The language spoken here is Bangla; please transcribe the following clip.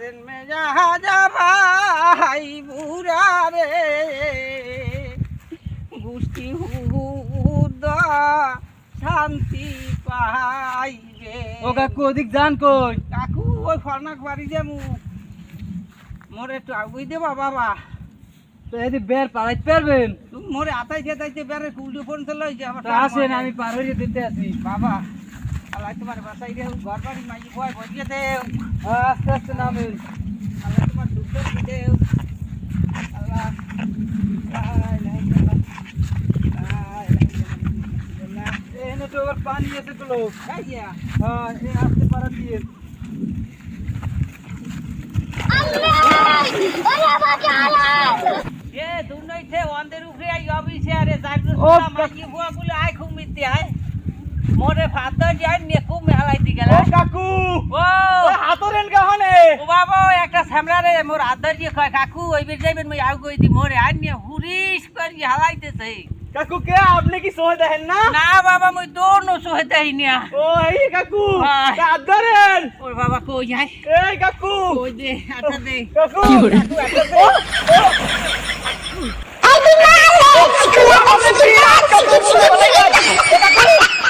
दिन में जहाँ जा भाई बुरा रे गुष्टी हुदा শান্তি পাইবে। ও কাকু ওদিক যান কই? কাকু ওই ফরনাক বাড়ি যামু, মোরে একটু আগুই দেবা বাবা। তো এদি বের পারাইতে পারবেন? তুমি মোরে আতাইতে আতাইতে বেড়ে কুলটি ফোন চলে যে আমার তো আসেন আমি পার হইতে দিতে আছি। বাবা আল্লাহ তোমার বাসাই দেও, ঘর বাড়ি মাইজি ভয় বসিয়ে দেও, আস্তে আস্তে নামেন। আল্লাহ তোমার দুঃখ দেও আল্লাহ। এনে তো আবার পানি আছে তো লোক। খাইয়া হ্যাঁ এই আসতে পারা দিয়ে। এ দুনইতে ওদের উপরে আই অবিছে আরে যাইবো ও, মাইজি ভয় বলে আই খুব মিতে আয় মোরে ফাদর যাই নেকু মেলাইতে গেল। ও কাকু ও হাতরেন কাহনে? ও বাবা ও একটা সামলারে মোর আদর দিয়ে কয় কাকু ওই বের যাইবেন মই আউ কই দি মোরে আই নিয়ে হুরিস করি হালাইতেছে। কাকু কে আপনি কি সহে দেখেন না? না বাবা মই দোনো সহেতাই নিয়া। ও এই কাকু হ্যাঁ। হাতরেন। ওর বাবা কই যায় এই কাকু কই দে আটা দে কাকু কাকু আটা দে